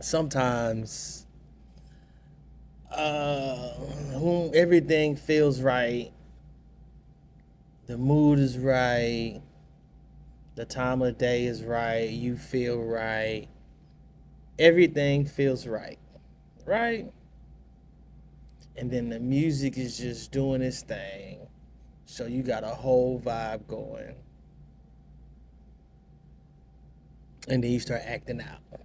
sometimes when everything feels right, the mood is right, the time of day is right, you feel right, everything feels right, right? And then the music is just doing its thing. So you got a whole vibe going. And then you start acting out,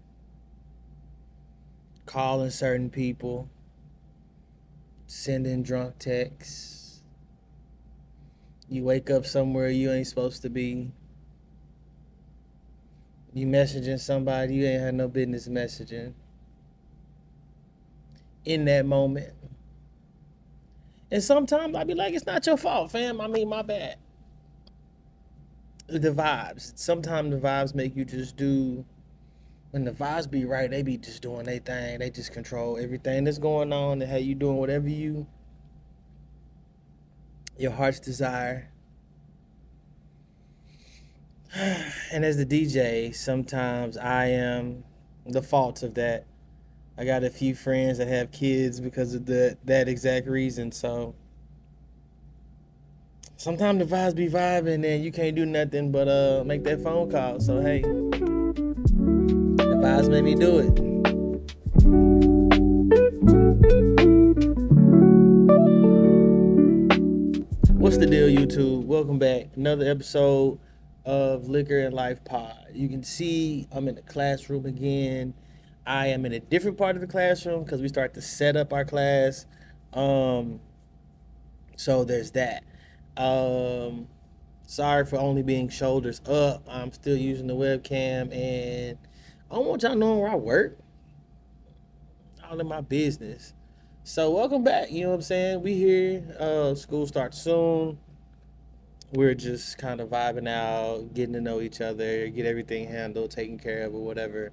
calling certain people, sending drunk texts. You wake up somewhere you ain't supposed to be. You messaging somebody you ain't had no business messaging in that moment. And sometimes I be like, it's not your fault, fam. I mean, my bad. The vibes. Sometimes the vibes make you just do. When the vibes be right, they be just doing their thing. They just control everything that's going on and how you doing whatever your heart's desire. And as the DJ, sometimes I am the fault of that. I got a few friends that have kids because of that exact reason. So sometimes the vibes be vibing and you can't do nothing but make that phone call. So hey, the vibes made me do it. What's the deal, YouTube? Welcome back. Another episode of Liquor and Life Pod. You can see I'm in the classroom again. I am in a different part of the classroom because we start to set up our class. Um, so there's that. Um, Sorry for only being shoulders up. I'm still using the webcam, and I don't want y'all knowing where I work. All in my business. So welcome back. You know what I'm saying? We here. School starts soon. We're just kind of vibing out, getting to know each other, get everything handled, taken care of, or whatever.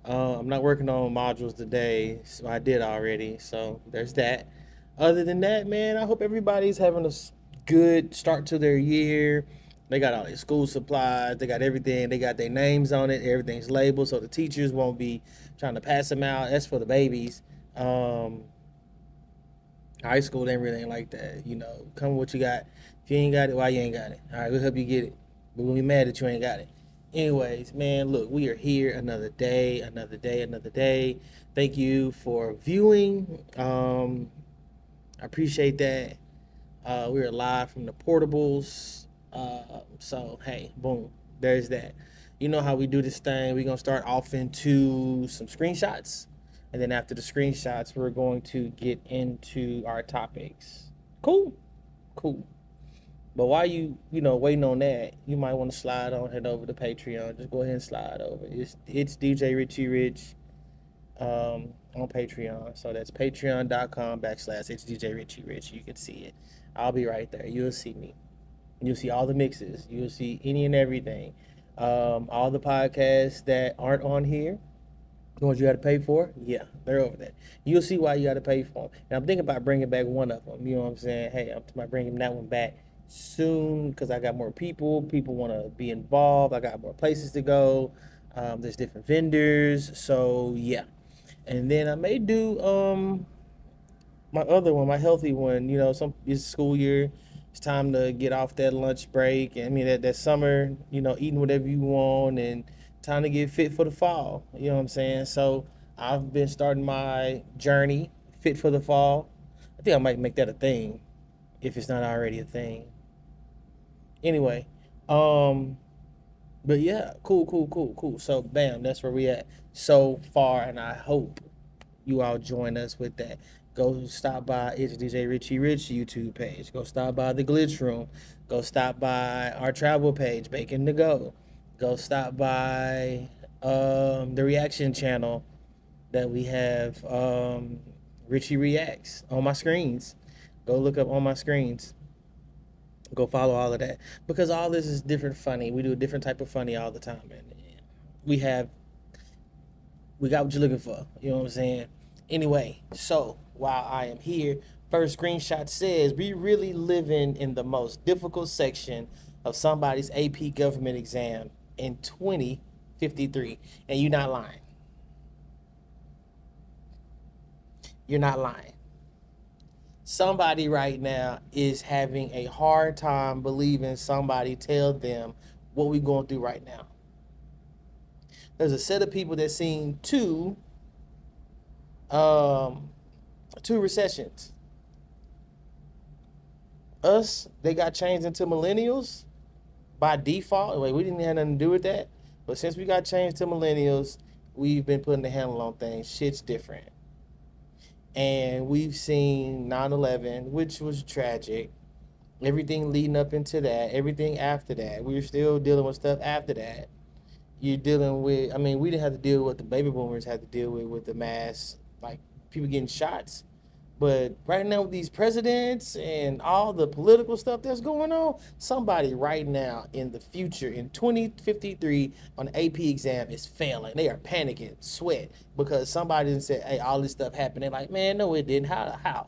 I'm not working on modules today, so I did already. So there's that. Other than that, man, I hope everybody's having a good start to their year. They got all their school supplies, they got everything, they got their names on it, everything's labeled, so the teachers won't be trying to pass them out. That's for the babies. Um, High school ain't like that. You know, come with what you got. If you ain't got it, why you ain't got it? All right, we'll help you get it. But we'll be mad that you ain't got it. Anyways, man, look, we are here another day, another day, another day. Thank you for viewing. I appreciate that. We are live from the portables. So hey, boom, there's that. You know how we do this thing. We're gonna start off into some screenshots, and then after the screenshots, we're going to get into our topics. Cool, cool. But while you waiting on that, you might want to slide on head over to Patreon. Just go ahead and slide over. It's DJ Richie Rich on Patreon. So that's patreon.com/. It's DJ Richie Rich. You can see it. I'll be right there. You'll see me. You'll see all the mixes. You'll see any and everything. All the podcasts that aren't on here, the ones you got to pay for, yeah, they're over there. You'll see why you got to pay for them. And I'm thinking about bringing back one of them. You know what I'm saying? Hey, I'm thinking about bringing that one back soon because I got more people. People want to be involved. I got more places to go. There's different vendors. So, yeah. And then I may do my other one, my healthy one. It's school year. It's time to get off that lunch break. I mean, that summer, eating whatever you want and time to get fit for the fall. You know what I'm saying? So I've been starting my journey, fit for the fall. I think I might make that a thing if it's not already a thing. Anyway, um, but yeah, cool, cool, cool, cool. So bam, that's where we at so far, and I hope you all join us with that. Go stop by It's DJ Richie Rich YouTube page. Go stop by the Glitch Room. Go stop by our travel page, Bacon to Go. Go stop by the reaction channel that we have, Richie Reacts, on my screens. Go look up on my screens. Go follow all of that because all this is different funny. We do a different type of funny all the time, and we have we got what you're looking for. You know what I'm saying? Anyway, so while I am here, first screenshot says we really living in the most difficult section of somebody's AP government exam in 2053, and you're not lying. You're not lying. Somebody right now is having a hard time believing somebody tell them what we're going through right now. There's a set of people that seen two recessions. Us, they got changed into millennials by default. Wait, we didn't have nothing to do with that. But since we got changed to millennials, we've been putting the handle on things. Shit's different. And we've seen 9/11, which was tragic. Everything leading up into that, everything after that. We're still dealing with stuff after that. You're dealing with, I mean, we didn't have to deal with what the baby boomers had to deal with the mass, like people getting shots. But right now with these presidents and all the political stuff that's going on, somebody right now in the future in 2053 on the AP exam is failing. They are panicking, sweat, because somebody didn't say, hey, all this stuff happened. They're like, man, no, it didn't. How?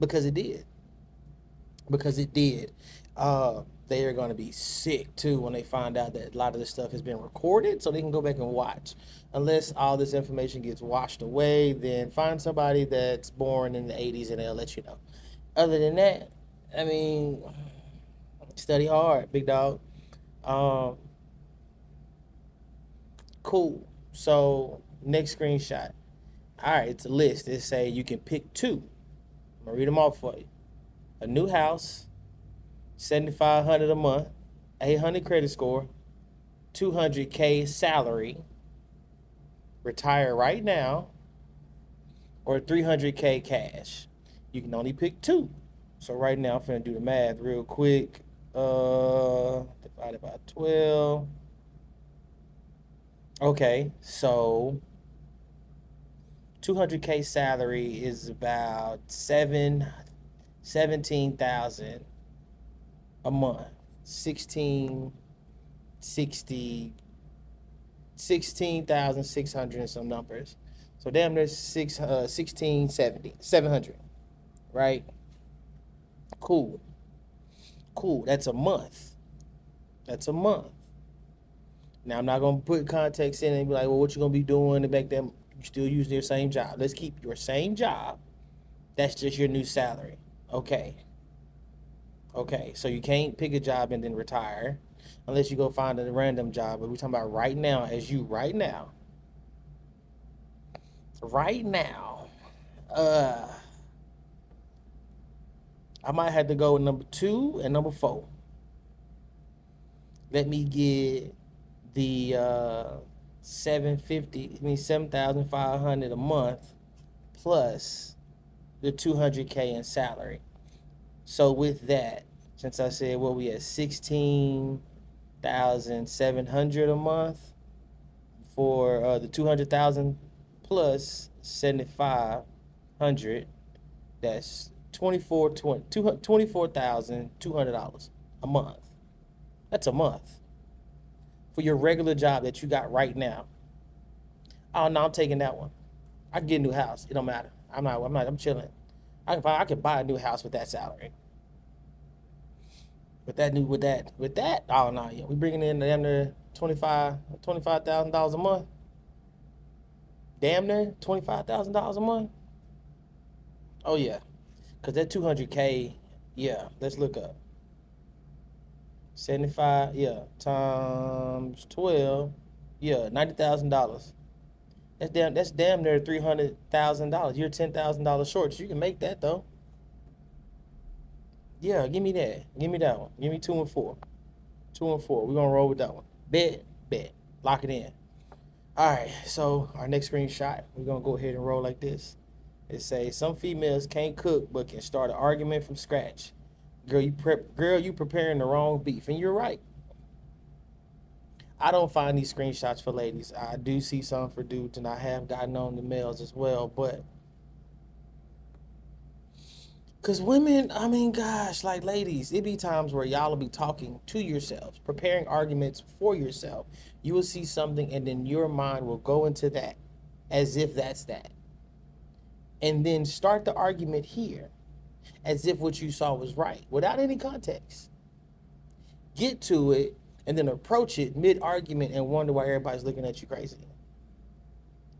Because it did. Because it did. They are going to be sick too when they find out that a lot of this stuff has been recorded so they can go back and watch. Unless all this information gets washed away, then find somebody that's born in the 80s and they'll let you know. Other than that, I mean, study hard, big dog. Cool. So next screenshot. All right, it's a list. It say you can pick two. I'm going to read them off for you. A new house, $7,500 a month, 800 credit score, 200K salary, retire right now, or 300K cash. You can only pick two. So right now, I'm finna do the math real quick. Divided by 12. Okay, so 200K salary is about 17,000 a month. 16,600 and some numbers. So damn near 1670, 700, right? Cool. That's a month. Now I'm not gonna put context in and be like, well, what you gonna be doing to make them you still using your same job? Let's keep your same job. That's just your new salary. Okay, so you can't pick a job and then retire unless you go find a random job. But we're talking about right now, right now. I might have to go with number 2 and number 4. Let me get the 7,500 a month plus the 200K in salary. So with that, since I said what we at 16,700 a month for the 200,000 plus 7,500, that's $24,200 a month. That's a month for your regular job that you got right now. Oh no, I'm taking that one. I can get a new house. It don't matter. I'm chilling. I can buy a new house with that salary. With that. Oh no, yeah, we bringing in damn near $25,000 a month. Damn near $25,000 a month. Oh yeah, cause that 200K. Yeah, let's look up. 75, yeah, times 12, yeah, $90,000. That's damn near $300,000. You're $10,000 short. So you can make that though. Yeah, give me that. Give me that one. Give me 2 and 4. 2 and 4. We're gonna roll with that one. Bet. Lock it in. All right. So our next screenshot, we're gonna go ahead and roll like this. It says some females can't cook but can start an argument from scratch. Girl, you preparing the wrong beef, and you're right. I don't find these screenshots for ladies. I do see some for dudes, and I have gotten on the males as well, but because women, I mean, gosh, like ladies, it be times where y'all will be talking to yourselves, preparing arguments for yourself. You will see something, and then your mind will go into that as if that's that. And then start the argument here as if what you saw was right without any context. Get to it and then approach it mid-argument and wonder why everybody's looking at you crazy.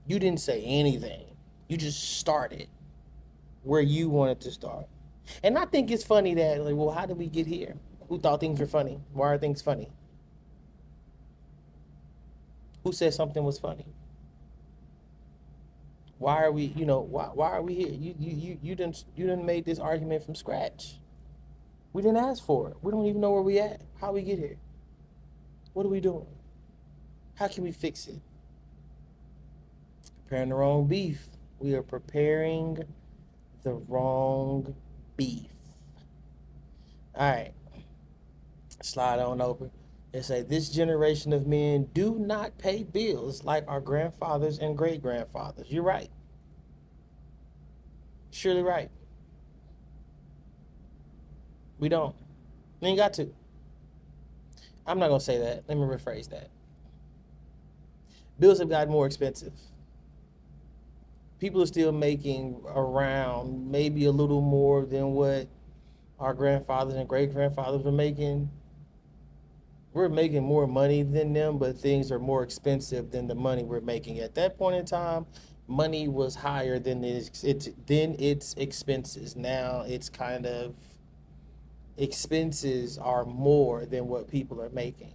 You didn't say anything. You just started. where you wanted to start. And I think it's funny that, like, well, how did we get here? Who thought things were funny? Why are things funny? Who said something was funny? Why are we, why are we here? You didn't made this argument from scratch. We didn't ask for it. We don't even know where we at. How we get here? What are we doing? How can we fix it? Preparing the wrong beef. We are preparing the wrong beef. All right. Slide on over. It say this generation of men do not pay bills like our grandfathers and great grandfathers. You're right. Surely right. We don't. We ain't got to. I'm not gonna say that. Let me rephrase that. Bills have gotten more expensive. People are still making around maybe a little more than what our grandfathers and great grandfathers were making. We're making more money than them, but things are more expensive than the money we're making. At that point in time, money was higher than its expenses. Now it's kind of expenses are more than what people are making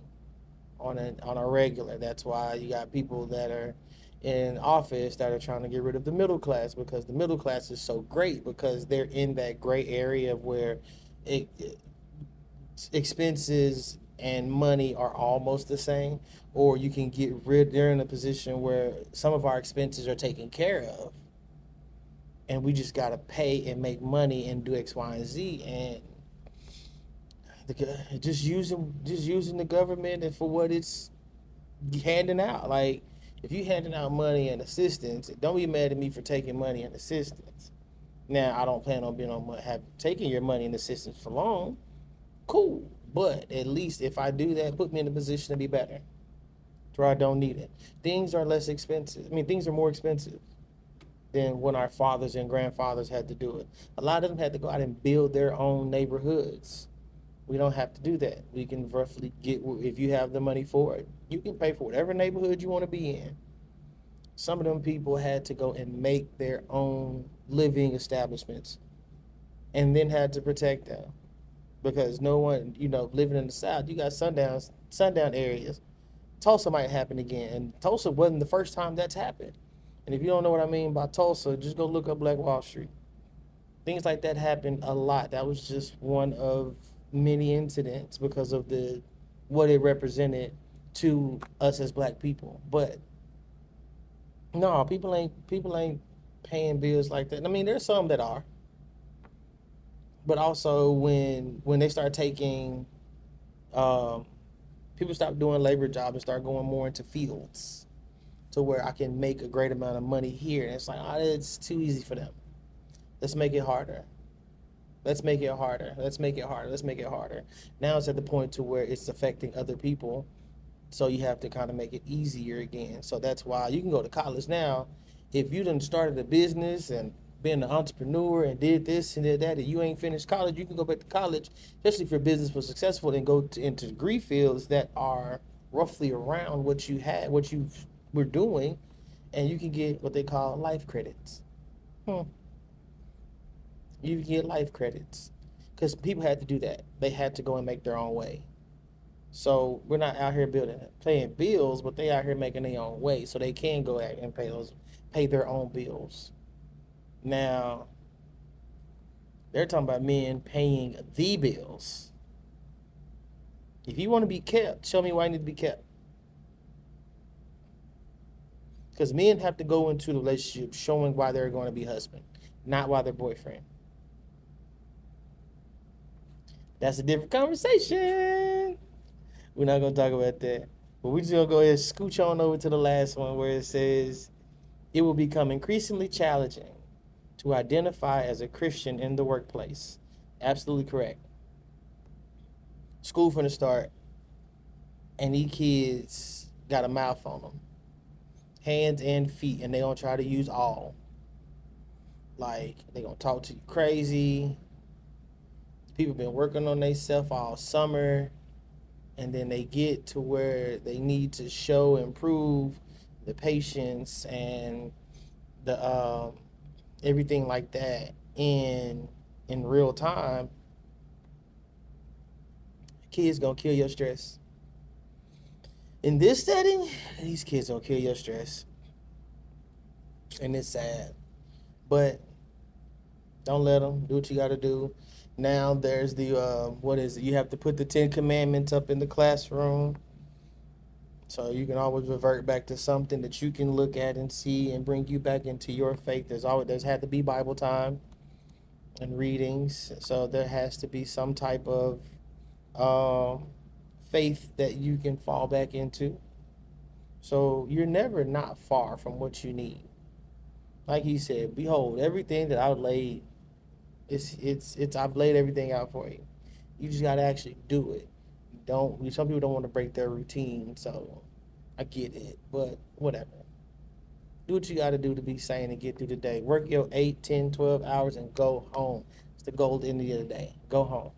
on a regular. That's why you got people that are in office that are trying to get rid of the middle class, because the middle class is so great because they're in that gray area of where it expenses and money are almost the same, or you can get rid. They're in a position where some of our expenses are taken care of, and we just gotta pay and make money and do X, Y, and Z, and just using the government and for what it's handing out. Like, if you handing out money and assistance, don't be mad at me for taking money and assistance. Now, I don't plan on taking your money and assistance for long. Cool. But at least if I do that, put me in a position to be better, to where I don't need it. Things are less expensive. I mean, things are more expensive than when our fathers and grandfathers had to do it. A lot of them had to go out and build their own neighborhoods. We don't have to do that. We can roughly get, if you have the money for it, you can pay for whatever neighborhood you want to be in. Some of them people had to go and make their own living establishments and then had to protect them, because no one, living in the South, you got sundown areas. Tulsa might happen again, and Tulsa wasn't the first time that's happened. And if you don't know what I mean by Tulsa, just go look up Black Wall Street. Things like that happened a lot. That was just one of many incidents because of what it represented to us as Black people. But no, people ain't paying bills like that. I mean, there's some that are, but also when they start taking, people stop doing labor jobs and start going more into fields, to where I can make a great amount of money here, and it's like, it's too easy for them. Let's make it harder. Let's make it harder. Let's make it harder. Let's make it harder. Now it's at the point to where it's affecting other people. So you have to kind of make it easier again. So that's why you can go to college now. If you done started a business and been an entrepreneur and did this and did that, and you ain't finished college, you can go back to college, especially if your business was successful, and go into degree fields that are roughly around what you were doing, and you can get what they call life credits. You get life credits, because people had to do that. They had to go and make their own way. So we're not out here paying bills, but they out here making their own way, so they can go out and pay their own bills. Now, they're talking about men paying the bills. If you want to be kept, show me why you need to be kept. Because men have to go into the relationship showing why they're going to be husband, not why they're boyfriend. That's a different conversation. We're not going to talk about that. But we're just going to go ahead and scooch on over to the last one, where it says, it will become increasingly challenging to identify as a Christian in the workplace. Absolutely correct. School from the start, and these kids got a mouth on them, hands and feet, and they gonna try to use all. Like, they gonna talk to you crazy. People been working on themselves all summer, and then they get to where they need to show and prove the patience and the everything like that, in real time, kids gonna kill your stress. In this setting, these kids gonna kill your stress, and it's sad. But don't let them. Do what you got to do. Now there's the what is it? You have to put the 10 Commandments up in the classroom, so you can always revert back to something that you can look at and see and bring you back into your faith. There's had to be Bible time and readings, so there has to be some type of um, faith that you can fall back into. So you're never not far from what you need. Like he said, behold, everything that I've laid, it's I've laid everything out for you. You just gotta actually do it. Don't Some people don't want to break their routine, so I get it, but whatever. Do what you gotta do to be sane and get through the day. Work your 8, 10, 12 hours and go home. It's the goal at the end of the day. Go home.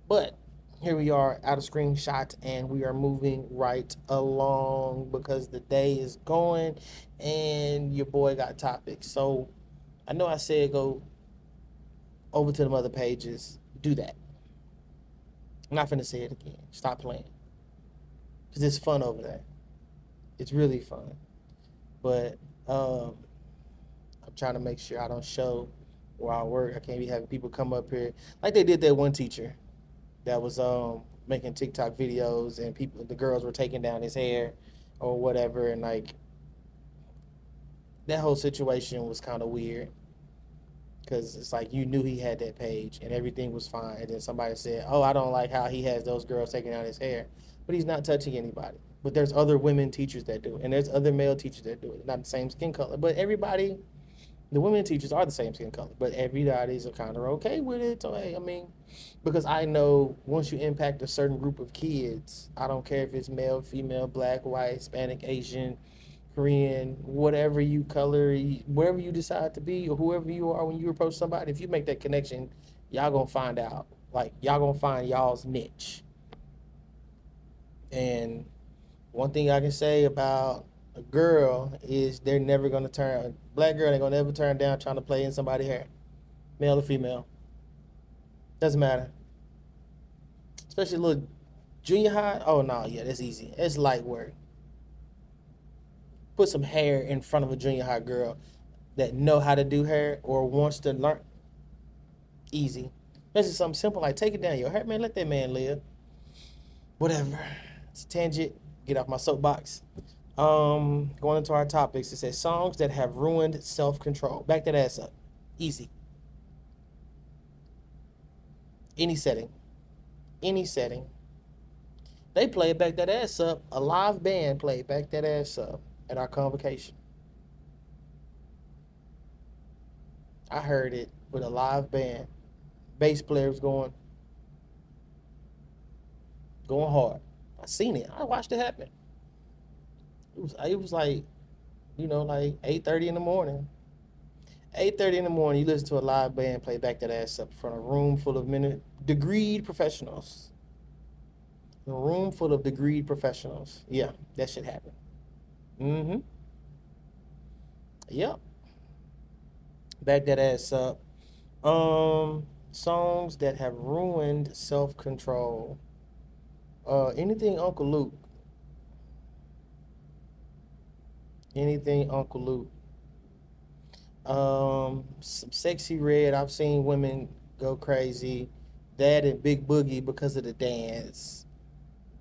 But here we are out of screenshot and we are moving right along because the day is going and your boy got topics. So I know I said go over to them other pages. Do that. I'm not finna say it again. Stop playing. Because it's fun over there. It's really fun. But I'm trying to make sure I don't show where I work. I can't be having people come up here like they did that one teacher that was making TikTok videos and the girls were taking down his hair or whatever, and like that whole situation was kind of weird because it's like you knew he had that page and everything was fine, and then somebody said, "Oh, I don't like how he has those girls taking down his hair," but he's not touching anybody. But there's other women teachers that do it, and there's other male teachers that do it. Not the same skin color, but everybody, the women teachers are the same skin color, but everybody's kind of okay with it. So hey, I mean, because I know once you impact a certain group of kids, I don't care if it's male, female, black, white, Hispanic, Asian, Korean, whatever you color, wherever you decide to be, or whoever you are when you approach somebody, if you make that connection, y'all gonna find out. Like y'all gonna find y'all's niche. And one thing I can say about a girl is they're never gonna turn a black girl. They're gonna never turn down trying to play in somebody's hair, male or female. Doesn't matter. Especially a little junior high. Oh no, yeah, that's easy. It's light work. Put some hair in front of a junior high girl that know how to do hair or wants to learn. Easy. This is something simple like take it down your hair, man. Let that man live. Whatever. It's a tangent. Get off my soapbox. Going into our topics, it says songs that have ruined self-control. Back that ass up. Easy. Any setting. Any setting. They played Back That Ass Up. A live band played Back That Ass Up at our convocation. I heard it with a live band. Bass player was going hard. I seen it. I watched it happen. It was like, like 8:30 in the morning. 8:30 in the morning, you listen to a live band play Back That Ass Up in front of a room full of degreed professionals. A room full of degreed professionals. Yeah, that should happen. Mm-hmm. Yep. Back that ass up. Songs that have ruined self-control. Anything Uncle Luke. Anything Uncle Luke. Some Sexy Red. I've seen women go crazy. That and Big Boogie because of the dance.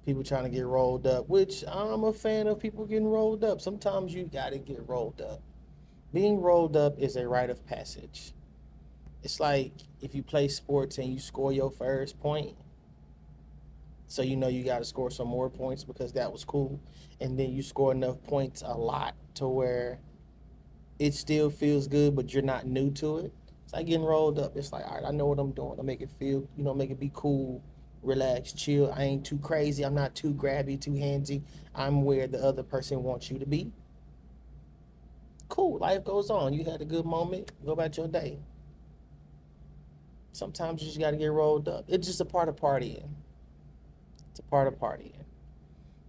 People trying to get rolled up, which I'm a fan of people getting rolled up. Sometimes you gotta get rolled up. Being rolled up is a rite of passage. It's like if you play sports and you score your first point, so you know you got to score some more points because that was cool, and then you score enough points a lot to where it still feels good, but you're not new to it. It's like getting rolled up. It's like, all right, I know what I'm doing. I make it feel, make it be cool, relax, chill. I ain't too crazy. I'm not too grabby, too handsy. I'm where the other person wants you to be. Cool, life goes on. You had a good moment, go about your day. Sometimes you just got to get rolled up. It's just a part of partying. It's a part of partying.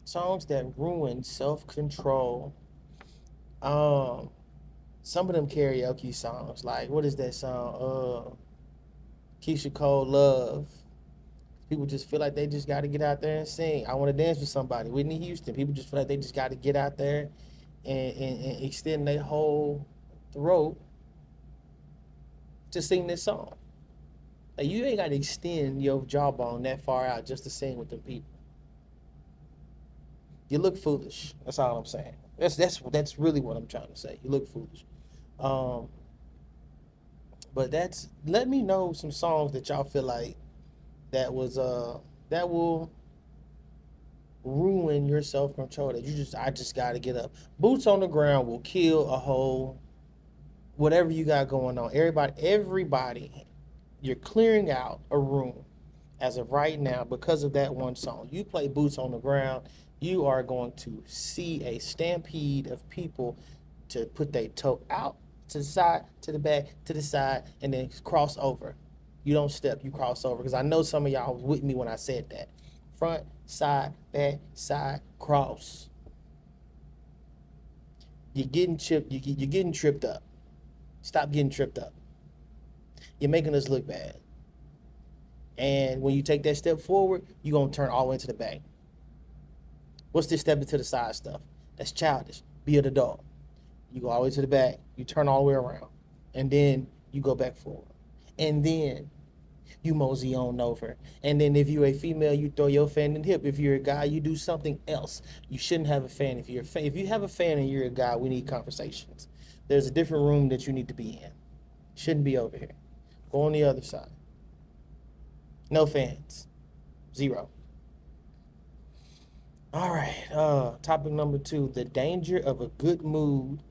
Songs that ruin self-control. Um, some of them karaoke songs, like what is that song? Keisha Cole, Love. People just feel like they just got to get out there and sing. I want to dance with somebody. Whitney Houston. People just feel like they just got to get out there and extend their whole throat to sing this song. Like, you ain't got to extend your jawbone that far out just to sing with them people. You look foolish. That's all I'm saying. That's really what I'm trying to say. You look foolish. Um, but that's let me know some songs that y'all feel like that will ruin your self control. That I just got to get up. Boots on the ground will kill a whole whatever you got going on. Everybody, you're clearing out a room as of right now because of that one song. You play Boots on the Ground, you are going to see a stampede of people to put their toe out to the side, to the back, to the side, and then cross over. You don't step, you cross over. Because I know some of y'all was with me when I said that. Front, side, back, side, cross. You're getting tripped. You're getting tripped up. Stop getting tripped up. You're making us look bad. And when you take that step forward, you're going to turn all the way to the back. What's this stepping to the side stuff? That's childish. Be an adult. You go all the way to the back. You turn all the way around. And then you go back forward. And then you mosey on over. And then if you're a female, you throw your fan in the hip. If you're a guy, you do something else. You shouldn't have a fan. If you have a fan and you're a guy, we need conversations. There's a different room that you need to be in. Shouldn't be over here. Go on the other side. No fans. 0. All right. Topic number 2, the danger of a good mood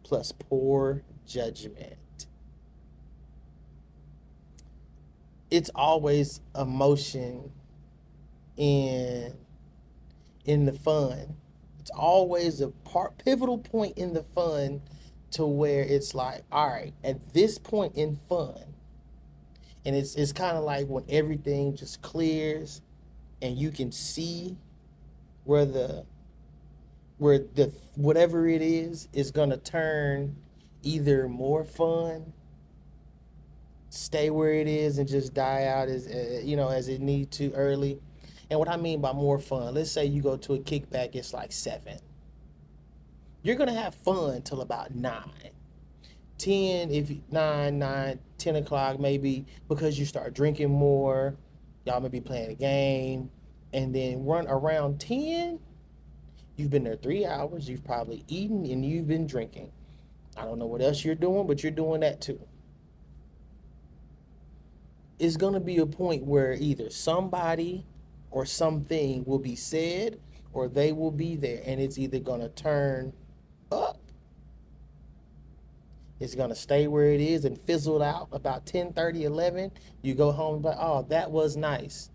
plus poor judgment. It's always emotion in the fun. It's always a pivotal point in the fun to where it's like, all right, at this point in fun, and it's kind of like when everything just clears and you can see where the whatever it is gonna turn either more fun, stay where it is, and just die out as as it need to early. And what I mean by more fun, let's say you go to a kickback, it's like 7. You're gonna have fun till about 9. 10, if 10 o'clock maybe, because you start drinking more, y'all may be playing a game, and then run around 10, you've been there 3 hours, you've probably eaten and you've been drinking. I don't know what else you're doing, but you're doing that too. It's gonna be a point where either somebody or something will be said or they will be there, and it's either gonna turn up, it's going to stay where it is and fizzle out about 10:30, 11. You go home, but oh, that was nice.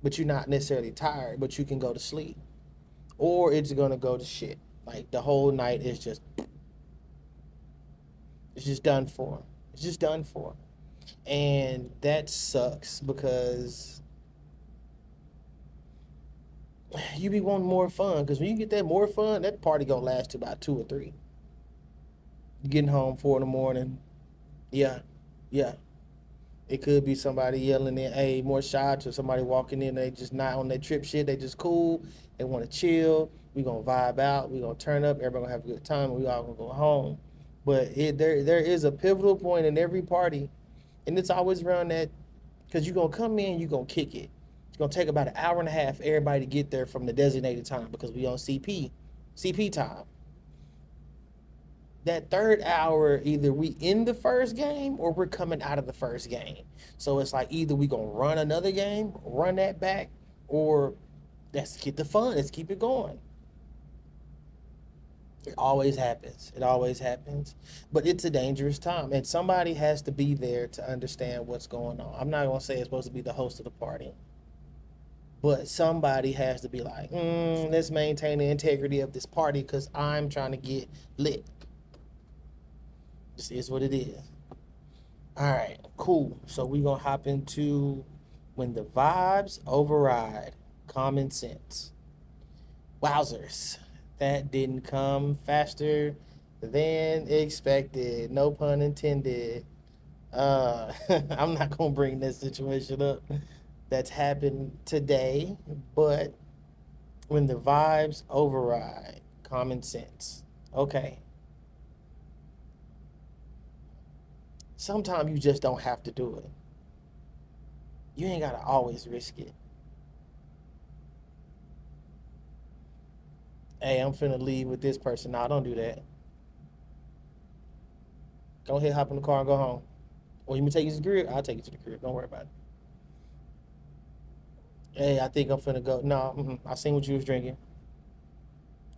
But you're not necessarily tired, but you can go to sleep. Or it's going to go to shit. Like the whole night is just, it's just done for. It's just done for. And that sucks because you be wanting more fun. Because when you get that more fun, that party going to last to about 2 or 3. Getting home 4 in the morning. Yeah. It could be somebody yelling in, hey, more shots, or somebody walking in, they just not on their trip shit. They just cool. They want to chill. We gonna vibe out. We gonna turn up. Everybody gonna have a good time. And we all gonna go home. But there is a pivotal point in every party, and it's always around that, because you're gonna come in, you're gonna kick it. It's gonna take about an hour and a half everybody to get there from the designated time because we on CP time. That third hour, either we in the first game or we're coming out of the first game. So it's like either we gonna run another game, run that back, or let's get the fun, let's keep it going. It always happens. It always happens. But it's a dangerous time, and somebody has to be there to understand what's going on. I'm not gonna say it's supposed to be the host of the party, but somebody has to be like, let's maintain the integrity of this party because I'm trying to get lit. This is what it is. All right, cool. So we're going to hop into when the vibes override common sense. Wowzers. That didn't come faster than expected. No pun intended. I'm not gonna bring this situation up that's happened today, but when the vibes override common sense. Okay. Sometimes you just don't have to do it. You ain't gotta always risk it. Hey, I'm finna leave with this person. Nah, don't do that. Go ahead, hop in the car and go home. Or you may take you to the crib, I'll take you to the crib. Don't worry about it. Hey, I think I'm finna go. No, I seen what you was drinking.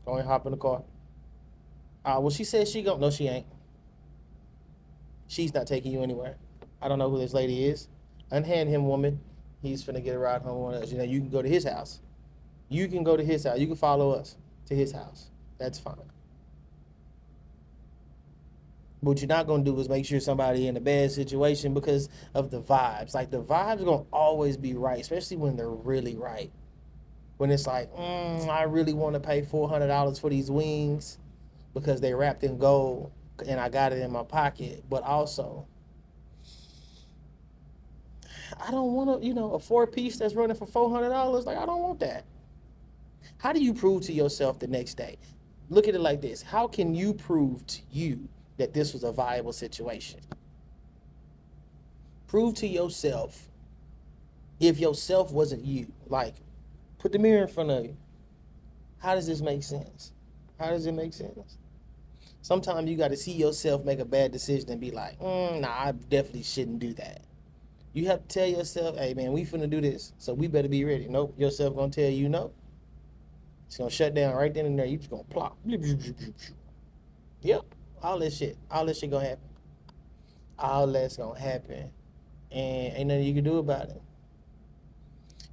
Go ahead, hop in the car. Well, she said she go. No, she ain't. She's not taking you anywhere. I don't know who this lady is. Unhand him, woman. He's finna get a ride home with us. You know, you can go to his house. You can go to his house. You can follow us to his house. That's fine. What you're not gonna do is make sure somebody in a bad situation because of the vibes. Like the vibes are gonna always be right, especially when they're really right. When it's like, I really want to pay $400 for these wings because they wrapped in gold and I got it in my pocket. But also, I don't want to, a 4-piece that's running for $400. Like I don't want that. How do you prove to yourself the next day? Look at it like this. How can you prove to you that this was a viable situation? Prove to yourself if yourself wasn't you. Like, put the mirror in front of you. How does this make sense? How does it make sense? Sometimes you got to see yourself make a bad decision and be like, nah, I definitely shouldn't do that. You have to tell yourself, hey, man, we finna do this, so we better be ready. Nope, yourself gonna tell you no. It's gonna shut down right then and there. You just gonna plop. Yep, all that shit gonna happen. All that's gonna happen, and ain't nothing you can do about it.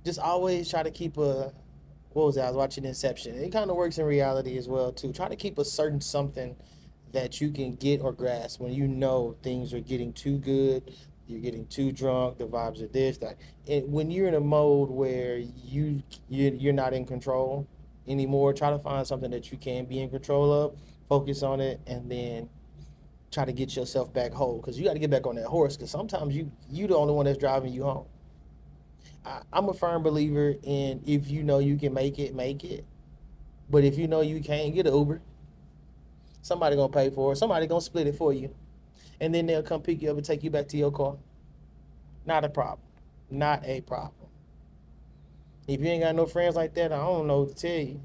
Just always try to keep a. What was that? I was watching Inception. It kind of works in reality as well too. Try to keep a certain something that you can get or grasp when you know things are getting too good, you're getting too drunk, the vibes are this, that. And when you're in a mode where you're not in control anymore, try to find something that you can be in control of, focus on it, and then try to get yourself back whole. Because you got to get back on that horse. Because sometimes you the only one that's driving you home. I'm a firm believer in if you know you can make it, make it. But if you know you can't, get an Uber. Somebody gonna pay for it. Somebody gonna split it for you, and then they'll come pick you up and take you back to your car. Not a problem. Not a problem. If you ain't got no friends like that, I don't know what to tell you.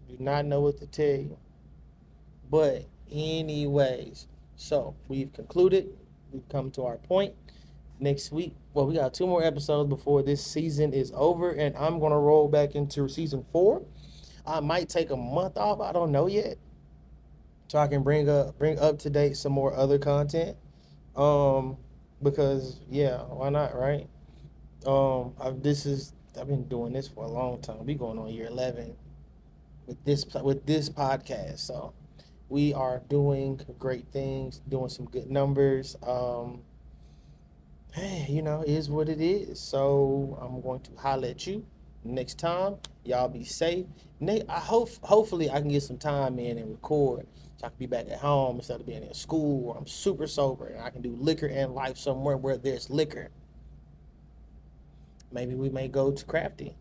Do not know what to tell you. But anyways, so we've concluded. We've come to our point. Next week, well, we got 2 more episodes before this season is over, and I'm gonna roll back into season 4. I might take a month off. I don't know yet, so I can bring up to date some more other content. Because yeah, why not, right? I've been doing this for a long time. We going on year 11 with this podcast, so we are doing great things, doing some good numbers. Hey, it is what it is. So I'm going to holler at you next time. Y'all be safe. Hopefully I can get some time in and record so I can be back at home instead of being in school where I'm super sober and I can do liquor and life somewhere where there's liquor. Maybe we may go to Crafty.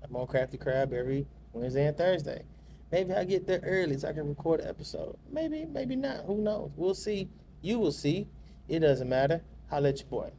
I'm on Crafty Crab every Wednesday and Thursday. Maybe I get there early so I can record an episode. Maybe not. Who knows? We'll see. You will see. It doesn't matter. Holla at your boy.